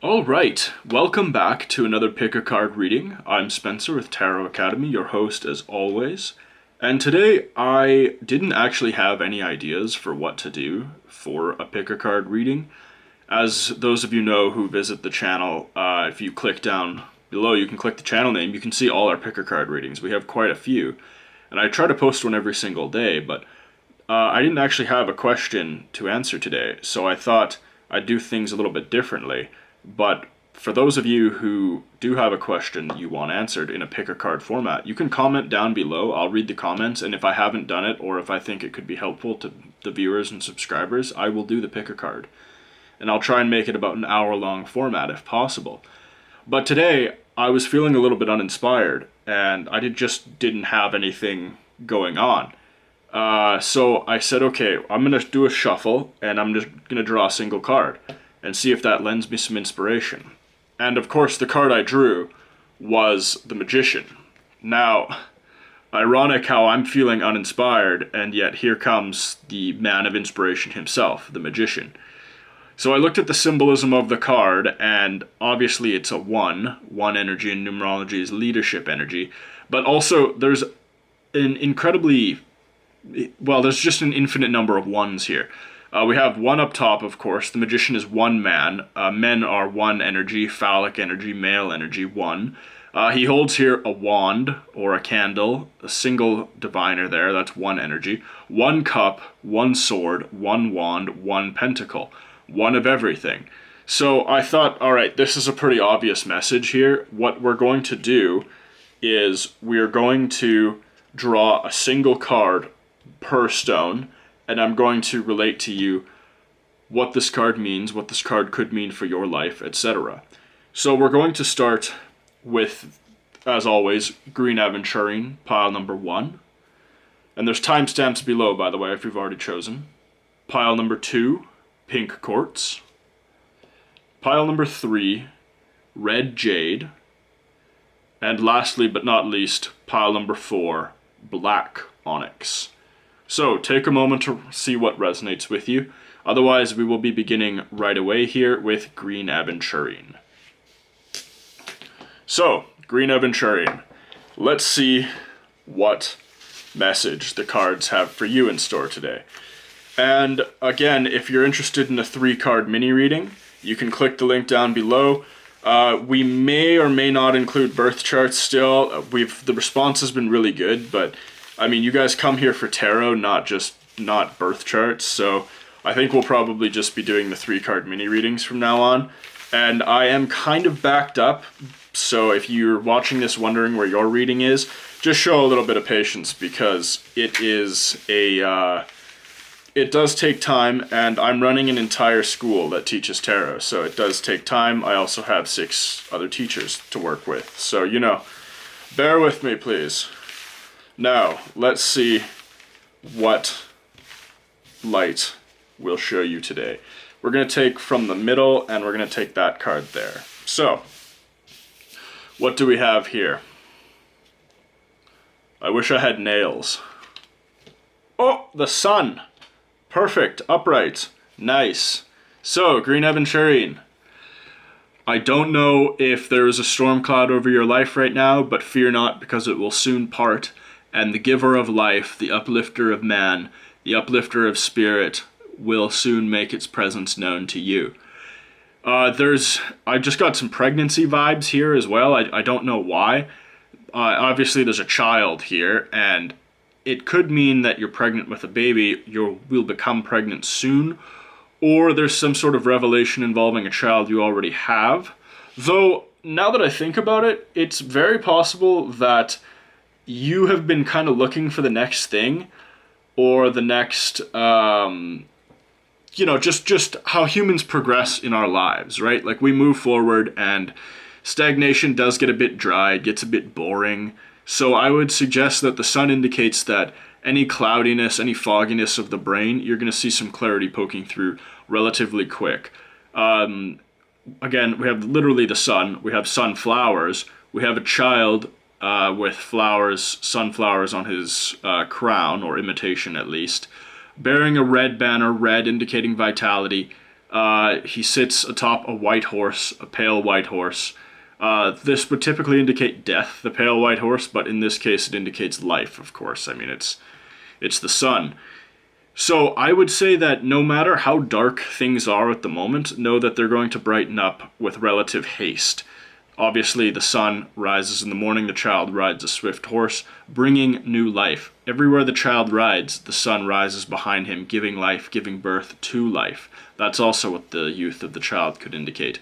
All right, welcome back to another pick a card reading. I'm Spencer with Tarot Academy, your host as always. And today I didn't actually have any ideas for what to do for a pick a card reading. As those of you know who visit the channel, if you click down below, you can click the channel name, you can see all our pick a card readings. We have quite a few. And I try to post one every single day, but I didn't actually have a question to answer today, so I thought I'd do things a little bit differently. But for those of you who do have a question you want answered in a pick a card format, you can comment down below. I'll read the comments, and if I haven't done it, or if I think it could be helpful to the viewers and subscribers, I will do the pick a card. And I'll try and make it about an hour-long format if possible. But today, I was feeling a little bit uninspired, and I just didn't have anything going on. So I said, okay, I'm going to do a shuffle, and I'm just going to draw a single card and see if that lends me some inspiration. And of course, the card I drew was the Magician. Now, ironic how I'm feeling uninspired, and yet here comes the man of inspiration himself, the Magician. So I looked at the symbolism of the card, and obviously it's a 1. 1 energy in numerology is leadership energy. But also, there's an incredibly... well, there's just an infinite number of 1s here. We have 1 up top, of course. The Magician is 1 man. Men are 1 energy, phallic energy, male energy, 1. He holds here a wand or a candle, a single diviner there, that's 1 energy. 1 cup, 1 sword, 1 wand, 1 pentacle. 1 of everything. So I thought, alright, this is a pretty obvious message here. What we're going to do is we're going to draw a single card per stone, and I'm going to relate to you what this card means, what this card could mean for your life, etc. So we're going to start with, as always, green aventurine, pile number 1. And there's timestamps below, by the way, if you've already chosen. Pile number 2, pink quartz. Pile number 3, red jade. And lastly but not least, pile number 4, black onyx. So take a moment to see what resonates with you. Otherwise, we will be beginning right away here with green aventurine. So, green aventurine. Let's see what message the cards have for you in store today. And again, if you're interested in a 3-card mini reading, you can click the link down below. We may or may not include birth charts still. The response has been really good, but I mean, you guys come here for tarot, not birth charts, so I think we'll probably just be doing the 3-card mini readings from now on. And I am kind of backed up, so if you're watching this wondering where your reading is, just show a little bit of patience, because it does take time, and I'm running an entire school that teaches tarot, so it does take time. I also have 6 other teachers to work with, so, bear with me, please. Now, let's see what light we'll show you today. We're going to take from the middle, and we're going to take that card there. So, what do we have here? I wish I had nails. Oh, the sun! Perfect, upright, nice. So, green aventurine. I don't know if there is a storm cloud over your life right now, but fear not, because it will soon part. And the giver of life, the uplifter of man, the uplifter of spirit, will soon make its presence known to you. I just got some pregnancy vibes here as well. I don't know why. Obviously, there's a child here, and it could mean that you're pregnant with a baby. Will become pregnant soon, or there's some sort of revelation involving a child you already have. Though, now that I think about it, it's very possible that you have been kind of looking for the next thing, or the next, just how humans progress in our lives, right? Like, we move forward, and stagnation does get a bit dry, it gets a bit boring. So I would suggest that the sun indicates that any cloudiness, any fogginess of the brain, you're going to see some clarity poking through relatively quick. Again, we have literally the sun, we have sunflowers, we have a child with flowers, sunflowers on his crown, or imitation at least, bearing a red banner, red indicating vitality. He sits atop a white horse, a pale white horse. This would typically indicate death, the pale white horse, but in this case it indicates life, of course. I mean, it's the sun. So I would say that no matter how dark things are at the moment, know that they're going to brighten up with relative haste. Obviously, the sun rises in the morning, the child rides a swift horse, bringing new life. Everywhere the child rides, the sun rises behind him, giving life, giving birth to life. That's also what the youth of the child could indicate.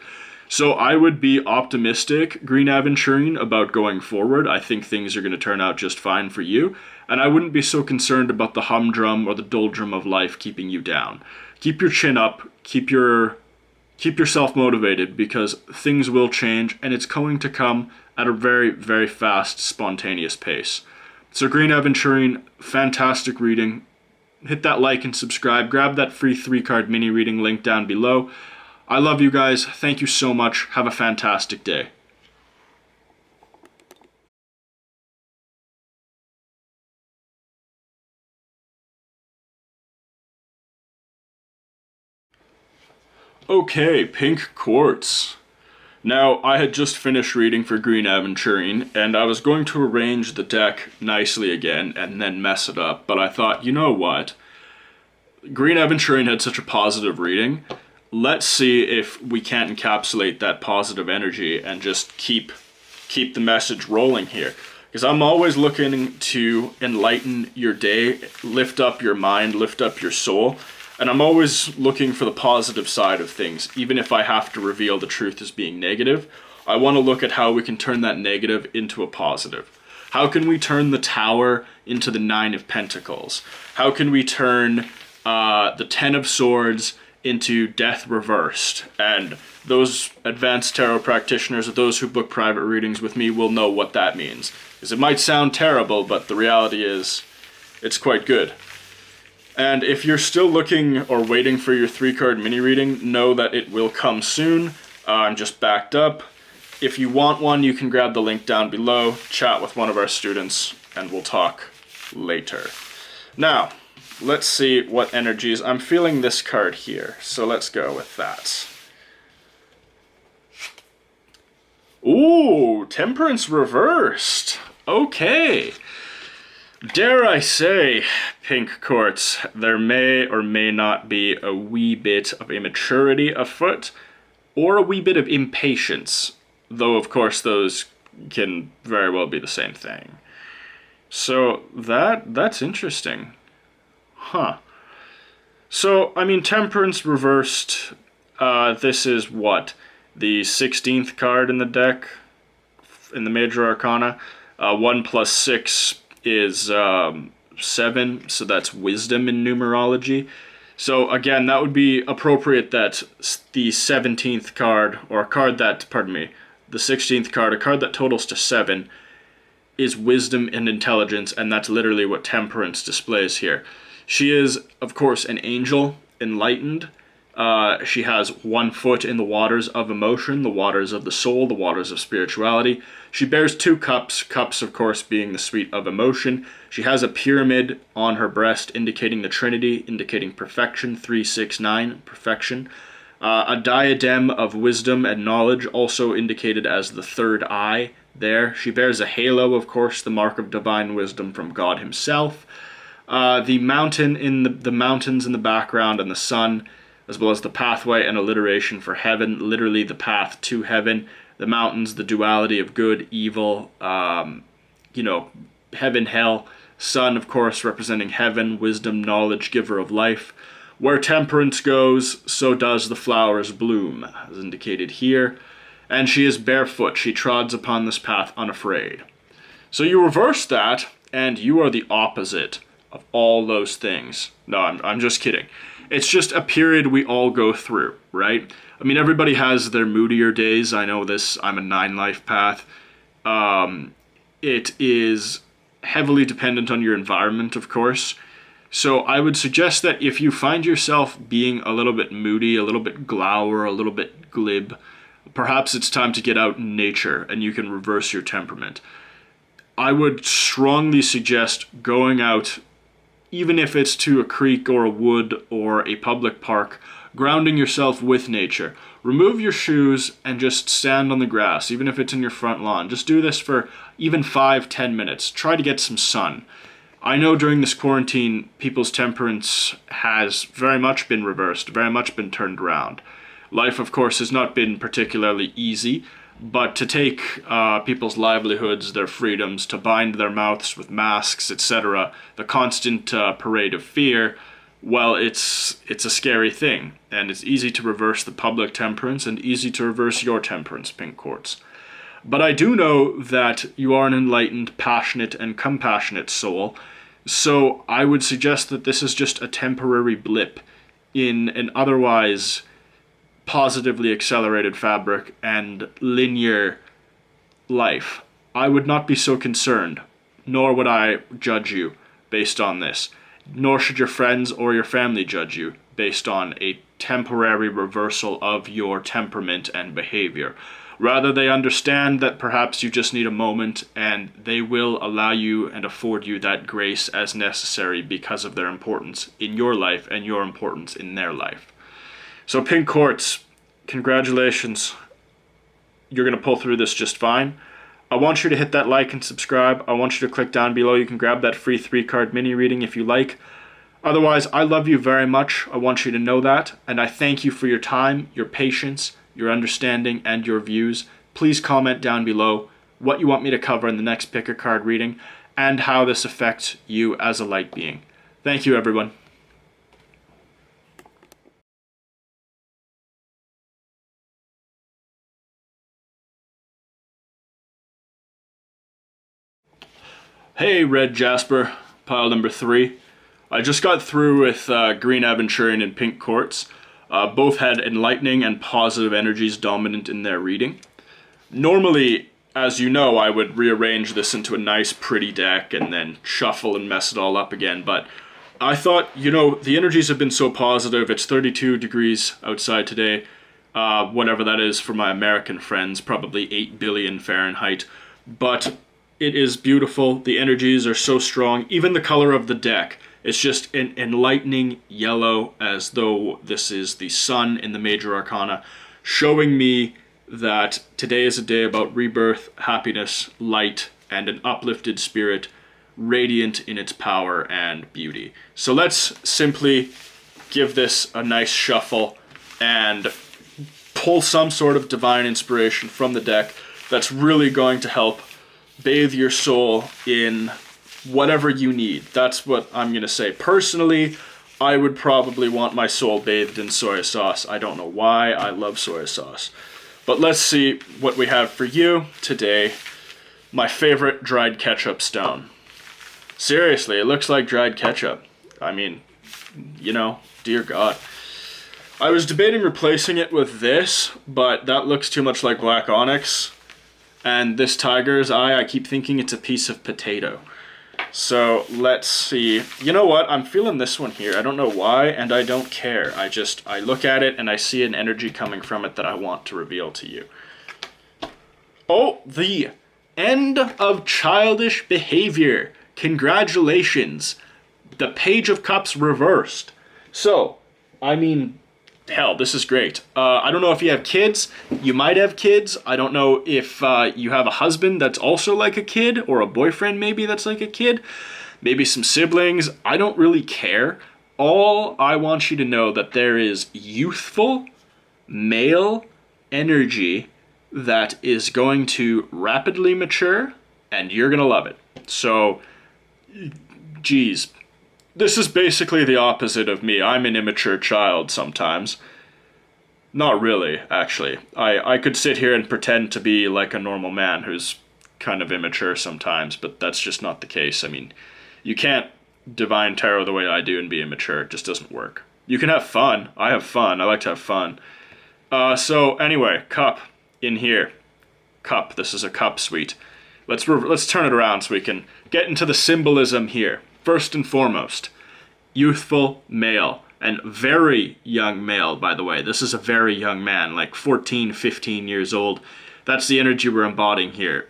So I would be optimistic, Green Aventurine, about going forward. I think things are going to turn out just fine for you. And I wouldn't be so concerned about the humdrum or the doldrum of life keeping you down. Keep your chin up, keep yourself motivated, because things will change, and it's going to come at a very, very fast, spontaneous pace. So Green Aventurine, fantastic reading. Hit that like and subscribe. Grab that free 3-card mini reading link down below. I love you guys. Thank you so much. Have a fantastic day. Okay, Pink Quartz. Now, I had just finished reading for Green Aventurine, and I was going to arrange the deck nicely again and then mess it up, but I thought, you know what? Green Aventurine had such a positive reading. Let's see if we can't encapsulate that positive energy and just keep the message rolling here. Because I'm always looking to enlighten your day, lift up your mind, lift up your soul. And I'm always looking for the positive side of things, even if I have to reveal the truth as being negative. I want to look at how we can turn that negative into a positive. How can we turn the Tower into the Nine of Pentacles? How can we turn the Ten of Swords into Death Reversed? And those advanced tarot practitioners, or those who book private readings with me, will know what that means. Because it might sound terrible, but the reality is it's quite good. And if you're still looking or waiting for your 3-card mini reading, know that it will come soon. I'm just backed up. If you want one, you can grab the link down below, chat with one of our students, and we'll talk later. Now, let's see what energies. I'm feeling this card here, so let's go with that. Ooh, Temperance reversed. Okay. Dare I say, Pink Quartz, there may or may not be a wee bit of immaturity afoot, or a wee bit of impatience, though of course those can very well be the same thing. So that's interesting. Huh. So, I mean, Temperance reversed, this is what? The 16th card in the deck, in the Major Arcana. 1 plus 6 is 7, so that's wisdom in numerology. So again, that would be appropriate that the 17th card, or a card that, pardon me, the 16th card, a card that totals to 7, is wisdom and intelligence, and that's literally what Temperance displays here. She is, of course, an angel, enlightened. She has 1 foot in the waters of emotion, the waters of the soul, the waters of spirituality. She bears 2 cups, cups of course being the sweet of emotion. She has a pyramid on her breast indicating the Trinity, indicating perfection, 3, 6, 9, perfection. A diadem of wisdom and knowledge, also indicated as the 3rd eye there. She bears a halo, of course, the mark of divine wisdom from God himself. The mountain in the mountains in the background and the sun, as well as the pathway and alliteration for heaven, literally the path to heaven. The mountains, the duality of good, evil, heaven, hell. Sun, of course, representing heaven, wisdom, knowledge, giver of life. Where temperance goes, so does the flowers bloom, as indicated here. And she is barefoot. She trods upon this path unafraid. So you reverse that, and you are the opposite of all those things. No, I'm just kidding. It's just a period we all go through, right? I mean, everybody has their moodier days. I know this. I'm a 9-life path. It is heavily dependent on your environment, of course. So I would suggest that if you find yourself being a little bit moody, a little bit glower, a little bit glib, perhaps it's time to get out in nature and you can reverse your temperament. I would strongly suggest going out, even if it's to a creek or a wood or a public park, grounding yourself with nature. Remove your shoes and just stand on the grass, even if it's in your front lawn. Just do this for even 5-10 minutes. Try to get some sun. I know during this quarantine, people's temperance has very much been reversed, very much been turned around. Life, of course, has not been particularly easy, but to take people's livelihoods, their freedoms, to bind their mouths with masks, etc., the constant parade of fear, well, it's a scary thing, and it's easy to reverse the public temperance and easy to reverse your temperance, Pink Quartz. But I do know that you are an enlightened, passionate, and compassionate soul, so I would suggest that this is just a temporary blip in an otherwise positively accelerated fabric and linear life. I would not be so concerned, nor would I judge you based on this, nor should your friends or your family judge you based on a temporary reversal of your temperament and behavior. Rather, they understand that perhaps you just need a moment, and they will allow you and afford you that grace as necessary because of their importance in your life and your importance in their life. So Pink Quartz, congratulations. You're going to pull through this just fine. I want you to hit that like and subscribe. I want you to click down below. You can grab that free 3-card mini reading if you like. Otherwise, I love you very much. I want you to know that. And I thank you for your time, your patience, your understanding, and your views. Please comment down below what you want me to cover in the next pick a card reading and how this affects you as a light being. Thank you, everyone. Hey, Red Jasper, pile number 3. I just got through with Green Aventurine and Pink Quartz. Both had enlightening and positive energies dominant in their reading. Normally, as you know, I would rearrange this into a nice, pretty deck and then shuffle and mess it all up again, but I thought, the energies have been so positive. It's 32 degrees outside today, whatever that is for my American friends, probably 8 billion Fahrenheit, but it is beautiful. The energies are so strong. Even the color of the deck, it's just an enlightening yellow, as though this is the sun in the major arcana, showing me that today is a day about rebirth, happiness, light, and an uplifted spirit, radiant in its power and beauty. So let's simply give this a nice shuffle and pull some sort of divine inspiration from the deck that's really going to help bathe your soul in whatever you need. That's what I'm going to say. Personally, I would probably want my soul bathed in soy sauce. I don't know why. I love soy sauce. But let's see what we have for you today. My favorite dried ketchup stone. Seriously, it looks like dried ketchup. I mean, dear God. I was debating replacing it with this, but that looks too much like black onyx. And this tiger's eye, I keep thinking it's a piece of potato. So let's see. You know what? I'm feeling this one here. I don't know why, and I don't care. I look at it and I see an energy coming from it that I want to reveal to you. Oh, the end of childish behavior. Congratulations. The Page of Cups reversed. So, hell, this is great. I don't know if you have kids. You might have kids. I don't know if you have a husband that's also like a kid, or a boyfriend maybe that's like a kid. Maybe some siblings. I don't really care. All I want you to know that there is youthful male energy that is going to rapidly mature, and you're going to love it. So, geez. This is basically the opposite of me. I'm an immature child sometimes. Not really, actually. I could sit here and pretend to be like a normal man who's kind of immature sometimes, but that's just not the case. I mean, you can't divine tarot the way I do and be immature. It just doesn't work. You can have fun. I have fun. I like to have fun. So anyway, cup in here. Cup. This is a cup suite. Let's turn it around so we can get into the symbolism here. First and foremost, youthful male, and very young male, by the way. This is a very young man, like 14, 15 years old. That's the energy we're embodying here.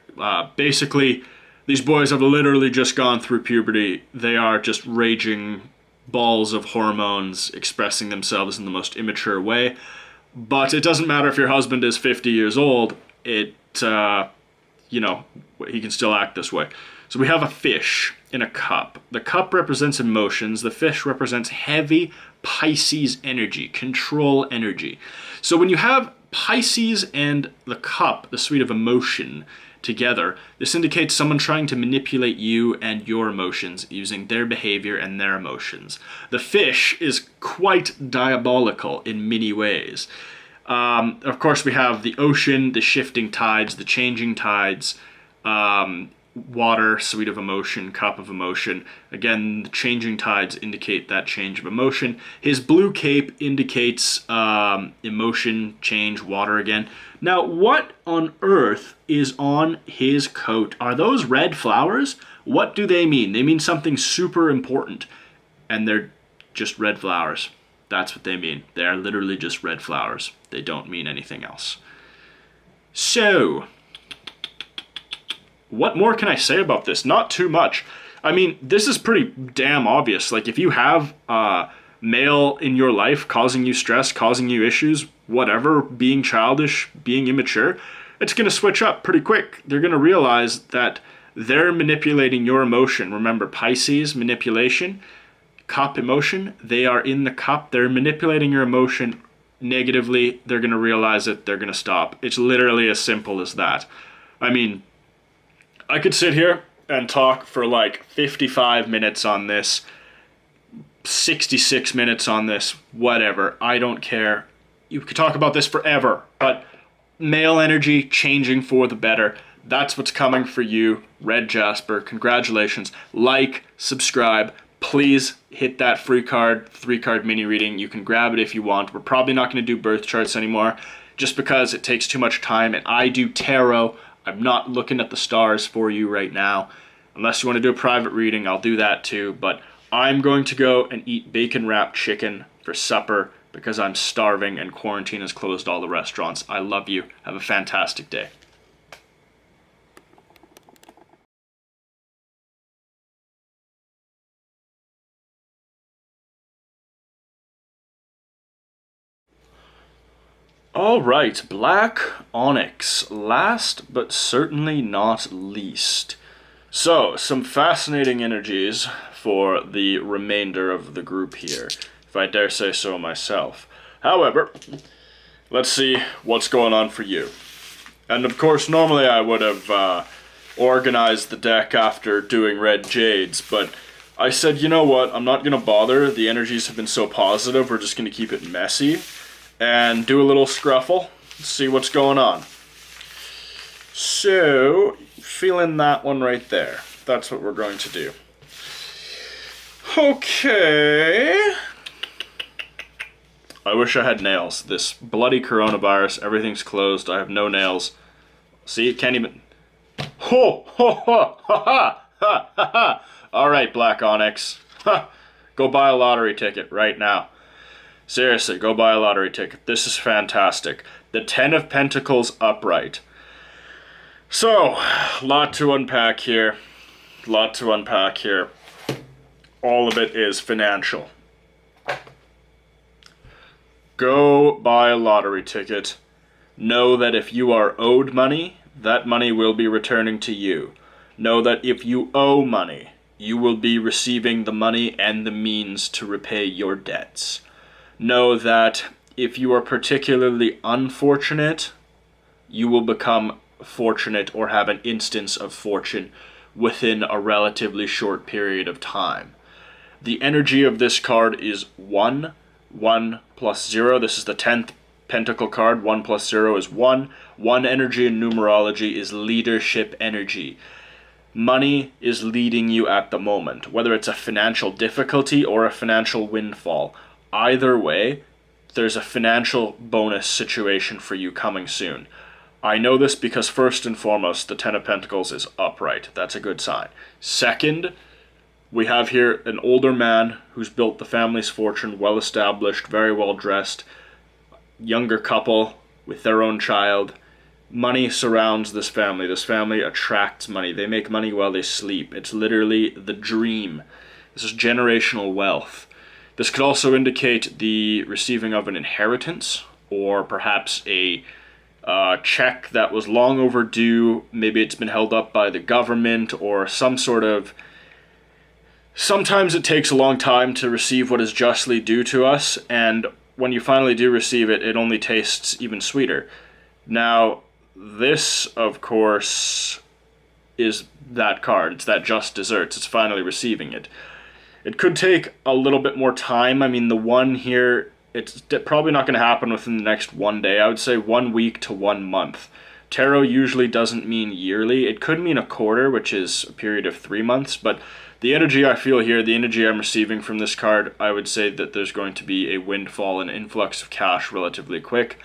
Basically, these boys have literally just gone through puberty. They are just raging balls of hormones expressing themselves in the most immature way. But it doesn't matter if your husband is 50 years old, he can still act this way. So we have a fish in a cup. The cup represents emotions. The fish represents heavy Pisces energy, control energy. So when you have Pisces and the cup, the suite of emotion, together, this indicates someone trying to manipulate you and your emotions using their behavior and their emotions. The fish is quite diabolical in many ways. Of course, we have the ocean, the shifting tides, the changing tides, water, suite of emotion, cup of emotion. Again, the changing tides indicate that change of emotion. His blue cape indicates emotion, change, water again. Now, what on earth is on his coat? Are those red flowers? What do they mean? They mean something super important, and they're just red flowers. That's what they mean. They are literally just red flowers. They don't mean anything else. So, what more can I say about this? Not too much. I mean, this is pretty damn obvious. Like, if you have male in your life causing you stress, causing you issues, whatever, being childish, being immature, it's going to switch up pretty quick. They're going to realize that they're manipulating your emotion. Remember, Pisces, manipulation, cup, emotion. They are in the cup. They're manipulating your emotion negatively. They're going to realize it. They're going to stop. It's literally as simple as that. I mean, I could sit here and talk for like 55 minutes on this, 66 minutes on this, whatever. I don't care. You could talk about this forever, but male energy changing for the better. That's what's coming for you, Red Jasper. Congratulations. Like, subscribe. Please hit that free card, 3-card mini reading. You can grab it if you want. We're probably not going to do birth charts anymore just because it takes too much time, and I do tarot. I'm not looking at the stars for you right now. Unless you want to do a private reading, I'll do that too. But I'm going to go and eat bacon-wrapped chicken for supper because I'm starving and quarantine has closed all the restaurants. I love you. Have a fantastic day. All right, Black Onyx, last but certainly not least. So, some fascinating energies for the remainder of the group here, if I dare say so myself. However, let's see what's going on for you. And of course, normally I would have organized the deck after doing Red Jades, but I said, you know what, I'm not going to bother. The energies have been so positive, we're just going to keep it messy and do a little scruffle, see what's going on. So, feeling that one right there. That's what we're going to do. Okay. I wish I had nails. This bloody coronavirus, everything's closed. I have no nails. See, it can't even... Ho! Ho! Ho! Ha! Ha! Ha! Ha! Ha! All right, Black Onyx. Ha! Go buy a lottery ticket right now. Seriously, go buy a lottery ticket. This is fantastic. The 10 of Pentacles upright. So, lot to unpack here. Lot to unpack here. All of it is financial. Go buy a lottery ticket. Know that if you are owed money, that money will be returning to you. Know that if you owe money, you will be receiving the money and the means to repay your debts. Know that if you are particularly unfortunate, you will become fortunate or have an instance of fortune within a relatively short period of time. The energy of this card is 1, 1 plus 0. This is the 10th Pentacle card. 1 plus 0 is 1. 1 energy in numerology is leadership energy. Money is leading you at the moment, whether it's a financial difficulty or a financial windfall. Either way, there's a financial bonus situation for you coming soon. I know this because first and foremost, the 10 of Pentacles is upright. That's a good sign. Second, we have here an older man who's built the family's fortune, well established, very well dressed, younger couple with their own child. Money surrounds this family. This family attracts money. They make money while they sleep. It's literally the dream. This is generational wealth. This could also indicate the receiving of an inheritance, or perhaps a check that was long overdue. Maybe it's been held up by the government or some sort of... Sometimes it takes a long time to receive what is justly due to us, and when you finally do receive it, it only tastes even sweeter. Now, this, of course, is that card. It's that just desserts. It's finally receiving it. It could take a little bit more time. I mean, the one here, it's probably not going to happen within the next one day. I would say 1 week to 1 month. Tarot usually doesn't mean yearly. It could mean a quarter, which is a period of 3 months, but the energy I feel here, the energy I'm receiving from this card, I would say that there's going to be a windfall, an influx of cash relatively quick.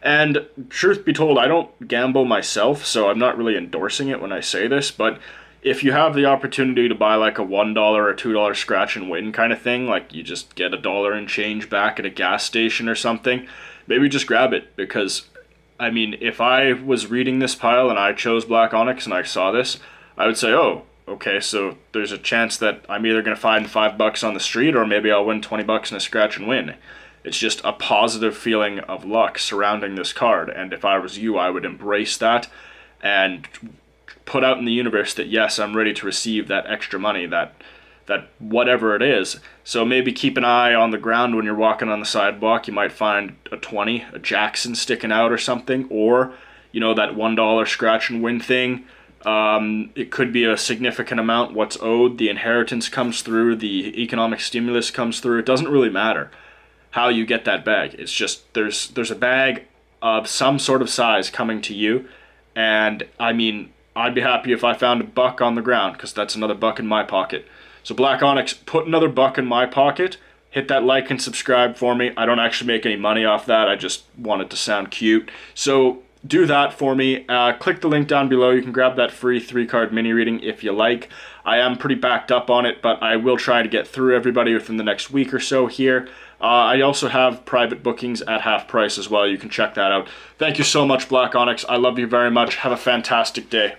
And truth be told, I don't gamble myself, so I'm not really endorsing it when I say this, but if you have the opportunity to buy like a $1 or $2 scratch and win kind of thing, like you just get $1 and change back at a gas station or something, maybe just grab it. Because, I mean, if I was reading this pile and I chose Black Onyx and I saw this, I would say, oh, okay, so there's a chance that I'm either going to find $5 on the street or maybe I'll win $20 in a scratch and win. It's just a positive feeling of luck surrounding this card, and if I was you, I would embrace that and put out in the universe that yes, I'm ready to receive that extra money, that whatever it is. So maybe keep an eye on the ground when you're walking on the sidewalk. You might find a 20, a Jackson sticking out or something, or you know, that $1 scratch and win thing. It could be a significant amount what's owed, the inheritance comes through, the economic stimulus comes through. It doesn't really matter how you get that bag. It's just there's a bag of some sort of size coming to you, and I mean, I'd be happy if I found $1 on the ground, because that's another $1 in my pocket. So Black Onyx, put another $1 in my pocket. Hit that like and subscribe for me. I don't actually make any money off that. I just want it to sound cute. So do that for me. Click the link down below. You can grab that free 3-card mini reading if you like. I am pretty backed up on it, but I will try to get through everybody within the next week or so here. I also have private bookings at half price as well. You can check that out. Thank you so much, Black Onyx. I love you very much. Have a fantastic day.